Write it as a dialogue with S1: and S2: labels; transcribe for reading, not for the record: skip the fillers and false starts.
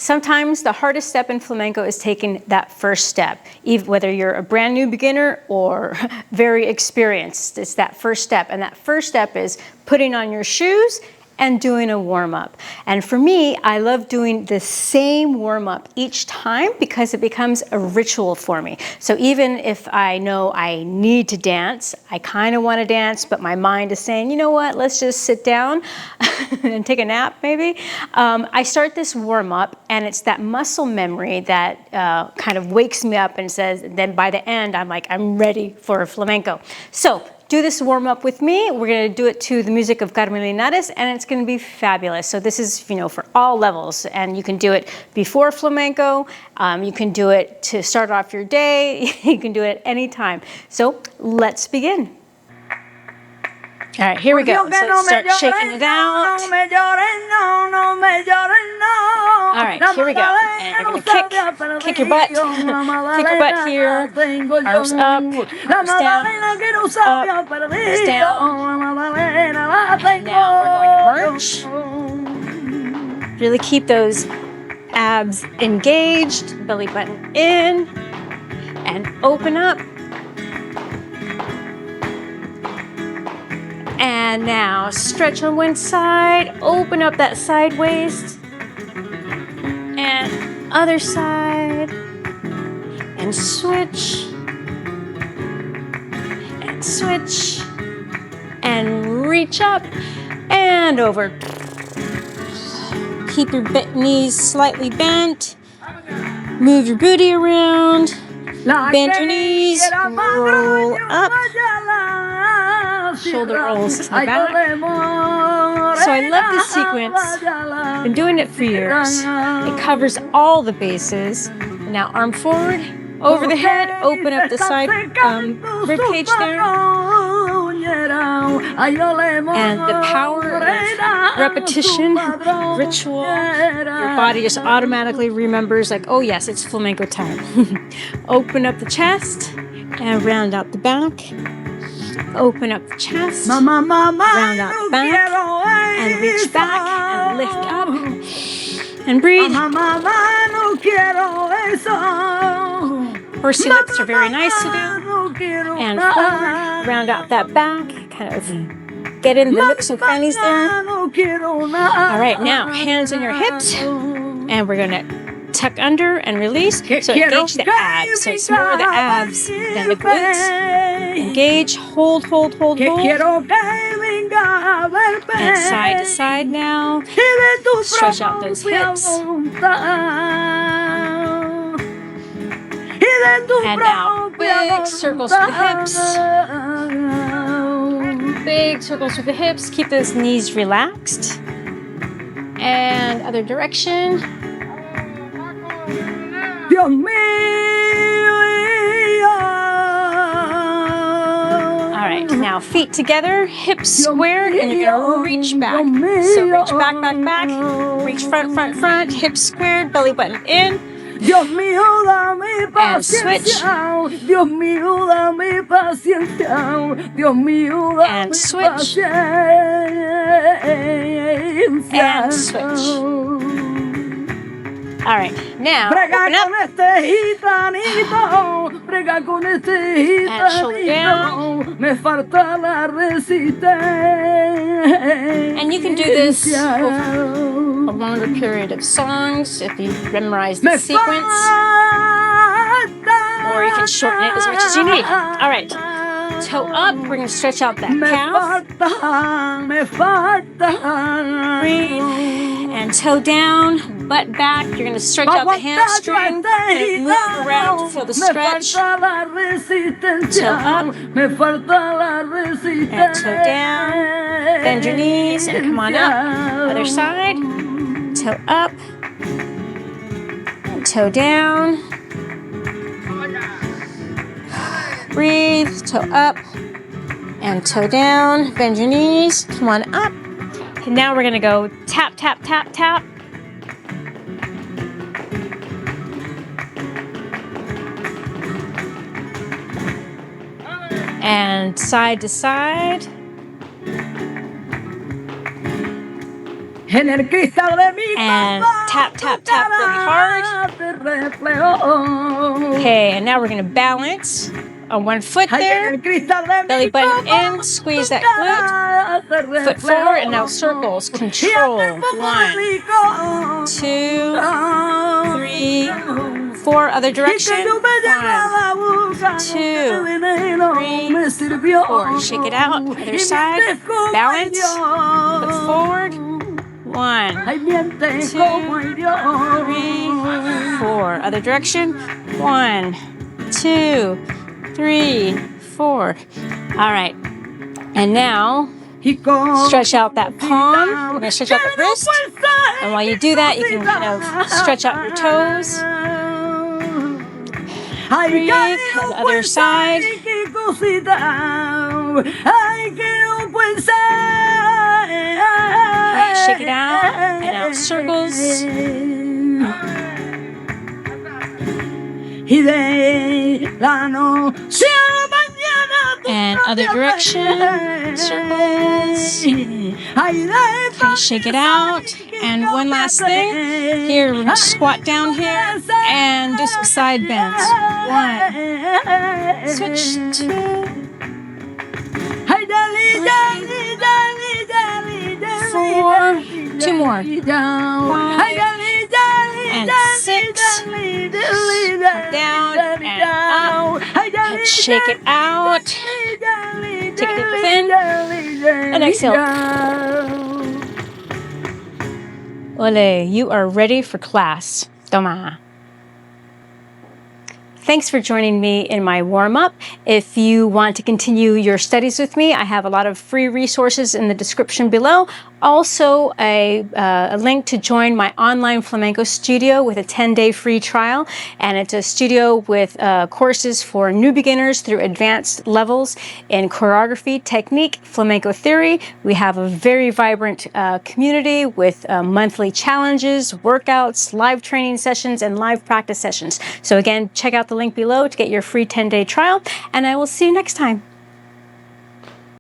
S1: Sometimes the hardest step in flamenco is taking that first step, even whether you're a brand new beginner or very experienced. It's that first step, and that first step is putting on your shoes and doing a warm-up. And for me, I love doing the same warm-up each time because it becomes a ritual for me. So even if I know I need to dance, I kind of want to dance, but my mind is saying, you know what, let's just sit down and take a nap maybe. I start this warm-up, and it's that muscle memory that kind of wakes me up and says, then by the end, I'm like, I'm ready for flamenco. So do this warm up with me. We're going to do it to the music of Carmen Linares, and it's going to be fabulous. So this is, for all levels, and you can do it before flamenco. You can do it to start off your day. You can do it at any time. So let's begin. All right, here we go. So let's start shaking it out. All right, here we go. And you're going to kick your butt. Kick your butt here. Arms up, arms down, up, arms down. And now we're going to march. Really keep those abs engaged, belly button in, and open up. And now stretch on one side, open up that side waist, and other side, and switch, and reach up, and over. Keep your knees slightly bent, move your booty around, bend your knees, roll up. Shoulder rolls to the back. So I love this sequence. Been doing it for years. It covers all the bases. And now arm forward, over the head, open up the side rib cage there. And the power of repetition, ritual, your body just automatically remembers like, oh yes, it's flamenco time. Open up the chest and round out the back. Open up the chest, round out the back, and reach back, and lift up, and breathe. Horsey lips are very nice to do. And forward, round out that back, kind of get in the nooks and crannies there. All right, now hands on your hips, and we're going to tuck under and release. So engage the abs. So it's more the abs than the glutes. Engage, hold. And side to side now. Stretch out those hips. And now big circles with the hips. Big circles with the hips. Keep those knees relaxed. And other direction. All right, now feet together, hips squared, and you're gonna reach back. So reach back, reach front, hips squared, belly button in, and switch, and switch, and switch. All right, now open up, and shoulder down, and you can do this over a longer period of songs if you memorize the sequence, or you can shorten it as much as you need. All right, toe up, we're going to stretch out that calf, breathe, and toe down, butt back. You're going to stretch out the hamstring and move around to feel the stretch. Toe up and toe down. Bend your knees and come on up. Other side. Toe up and toe down. Breathe. Toe up and toe down. Bend your knees. Come on up. And now we're going to go tap, tap, tap, tap. And side to side. And tap, tap, tap really hard. Okay, and now we're going to balance on one foot there. Belly button in, squeeze that glute. Foot forward, and now circles. Control. 1, 2, 3, 4. Other direction. 1, 2, 3, 4. Shake it out. Other side. Balance. Foot forward. 1, 2, 3, 4. Other direction. 1, 2, 3, 4. All right. And now stretch out that palm. We're going to stretch out the wrist. And while you do that, you can kind of stretch out your toes. Breathe on the other side. Okay, shake it out. And out circles. And other direction, circles. Okay, shake it out. And one last thing. Here, we're going to squat down here and do some side bends. 1, switch, 2, 3, 4, 2 more. 5, and 6. Down and up. And shake it out. Take a deep breath in and exhale. Ole, you are ready for class. Toma. Thanks for joining me in my warm-up. If you want to continue your studies with me, I have a lot of free resources in the description below. Also, a link to join my online flamenco studio with a 10-day free trial. And it's a studio with courses for new beginners through advanced levels in choreography, technique, flamenco theory. We have a very vibrant community with monthly challenges, workouts, live training sessions, and live practice sessions. So again, check out the link below to get your free 10-day trial, and I will see you next time.